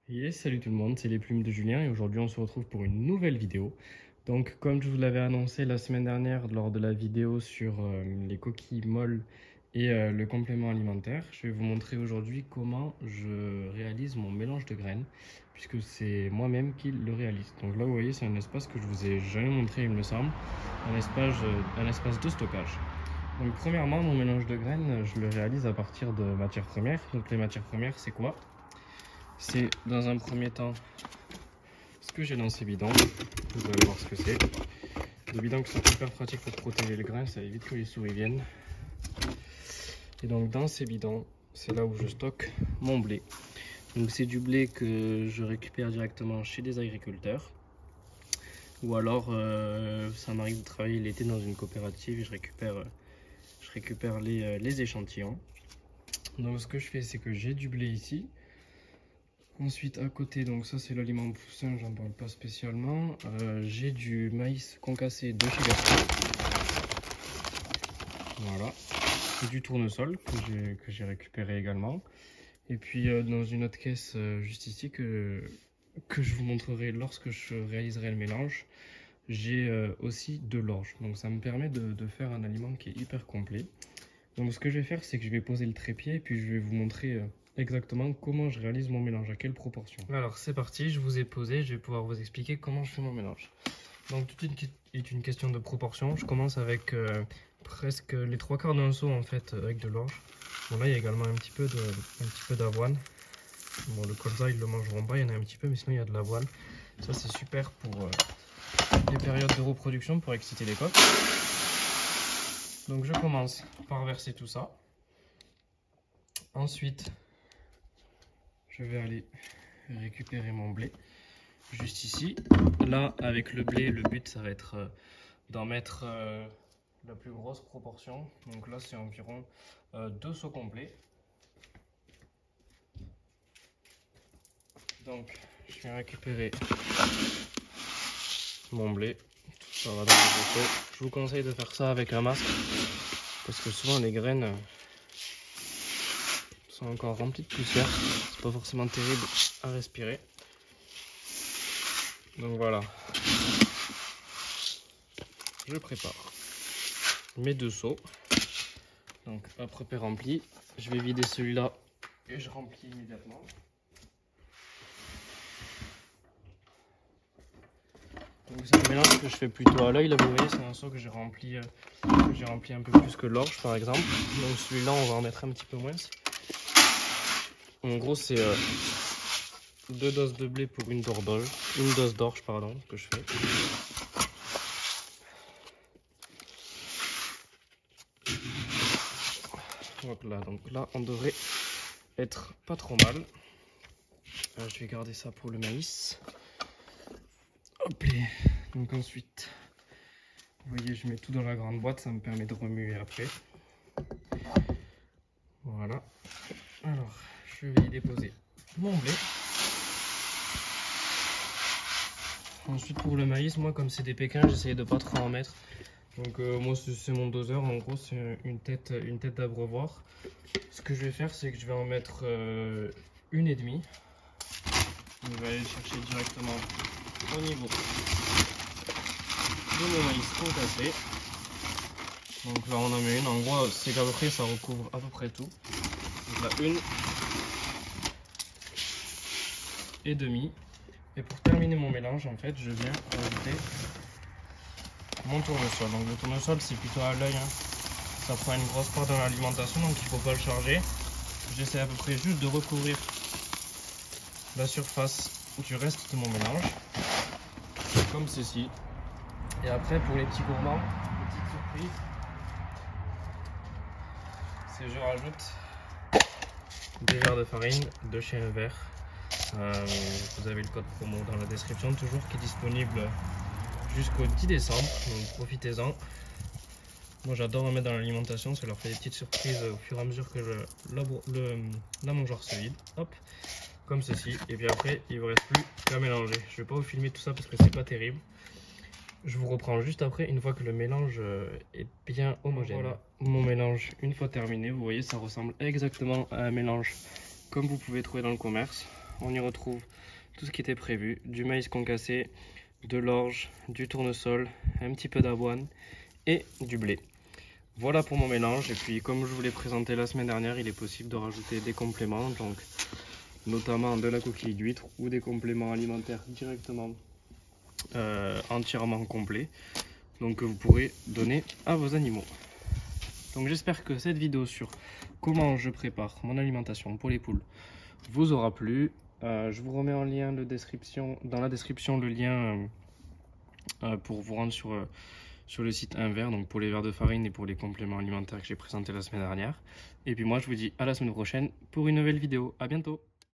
Yes, salut tout le monde, c'est les plumes de Julien et aujourd'hui on se retrouve pour une nouvelle vidéo. Donc comme je vous l'avais annoncé la semaine dernière lors de la vidéo sur les coquilles molles et le complément alimentaire, je vais vous montrer aujourd'hui comment je réalise mon mélange de graines puisque c'est moi-même qui le réalise. Donc là vous voyez c'est un espace que je vous ai jamais montré il me semble, un espace de stockage. Donc premièrement mon mélange de graines je le réalise à partir de matières premières. Donc les matières premières c'est quoi? C'est dans un premier temps ce que j'ai dans ces bidons. Vous allez voir ce que c'est. Des bidons qui sont hyper pratiques pour protéger le grain, ça évite que les souris viennent. Et donc dans ces bidons, c'est là où je stocke mon blé. Donc c'est du blé que je récupère directement chez des agriculteurs. Ou alors ça m'arrive de travailler l'été dans une coopérative et je récupère les échantillons. Donc ce que je fais, c'est que j'ai du blé ici. Ensuite à côté, donc ça c'est l'aliment poussin, j'en parle pas spécialement. J'ai du maïs concassé de chez Gaston. Voilà. Et du tournesol que j'ai récupéré également. Et puis dans une autre caisse juste ici que je vous montrerai lorsque je réaliserai le mélange, j'ai aussi de l'orge. Donc ça me permet de faire un aliment qui est hyper complet. Donc ce que je vais faire, c'est que je vais poser le trépied et puis je vais vous montrer exactement comment je réalise mon mélange, à quelle proportion. Alors c'est parti, je vous ai posé, je vais pouvoir vous expliquer comment je fais mon mélange. Donc tout est une question de proportion. Je commence avec presque les 3/4 d'un seau en fait avec de l'orge. Bon là il y a également un petit peu d'avoine. Bon le colza ils le mangeront pas, il y en a un petit peu mais sinon il y a de l'avoine. Ça c'est super pour les périodes de reproduction pour exciter les coques. Donc je commence par verser tout ça. Ensuite, je vais aller récupérer mon blé juste ici. Là, avec le blé, le but ça va être d'en mettre la plus grosse proportion. Donc là, c'est environ 2 seaux complets. Donc, je vais récupérer mon blé. Tout ça va dans le seau. Je vous conseille de faire ça avec un masque parce que souvent les graines sont encore remplies de poussière. C'est pas forcément terrible à respirer. Donc voilà. Je prépare mes 2 seaux. Donc après rempli, je vais vider celui-là et je remplis immédiatement. Donc c'est un mélange que je fais plutôt à l'œil. Là vous voyez c'est un seau que j'ai rempli un peu plus que l'orge par exemple. Donc celui-là on va en mettre un petit peu moins. En gros c'est 2 doses de blé pour une dose d'orge pardon que je fais. Donc là on devrait être pas trop mal. Je vais garder ça pour le maïs. Hop là. Donc ensuite, vous voyez, je mets tout dans la grande boîte, ça me permet de remuer après. Voilà. Alors, je vais y déposer mon blé. Ensuite pour le maïs, moi comme c'est des pékins, j'essaye de pas trop en mettre. Donc moi c'est mon doseur, en gros c'est une tête d'abreuvoir. Ce que je vais faire, c'est que je vais en mettre une et demie. Je vais aller chercher directement au niveau de mon maïs concassé. Donc là on en met une, en gros c'est qu'à peu près ça recouvre à peu près tout. Donc là une et demie. Et pour terminer mon mélange en fait je viens ajouter mon tournesol. Donc le tournesol c'est plutôt à l'œil, hein. Ça prend une grosse part dans l'alimentation donc il ne faut pas le charger. J'essaie à peu près juste de recouvrir la surface du reste de mon mélange. Comme ceci. Et après pour les petits gourmands, petite surprise, c'est que je rajoute des verres de farine de chez Un Verre. Vous avez le code promo dans la description toujours qui est disponible jusqu'au 10 décembre, donc profitez-en. Moi j'adore en mettre dans l'alimentation, ça leur fait des petites surprises au fur et à mesure que la mangeoire se vide. Hop, comme ceci. Et puis après il ne vous reste plus qu'à mélanger. Je ne vais pas vous filmer tout ça parce que c'est pas terrible. Je vous reprends juste après une fois que le mélange est bien homogène. Voilà mon mélange une fois terminé. Vous voyez ça ressemble exactement à un mélange comme vous pouvez trouver dans le commerce. on y retrouve tout ce qui était prévu, du maïs concassé, de l'orge, du tournesol, un petit peu d'avoine et du blé. Voilà pour mon mélange. Et puis comme je vous l'ai présenté la semaine dernière, il est possible de rajouter des compléments, donc notamment de la coquille d'huître ou des compléments alimentaires directement entièrement complets, donc que vous pourrez donner à vos animaux. Donc j'espère que cette vidéo sur comment je prépare mon alimentation pour les poules vous aura plu. Je vous remets en lien dans la description le lien pour vous rendre sur le site Invert, donc pour les verres de farine et pour les compléments alimentaires que j'ai présentés la semaine dernière. Et puis moi je vous dis à la semaine prochaine pour une nouvelle vidéo. À bientôt.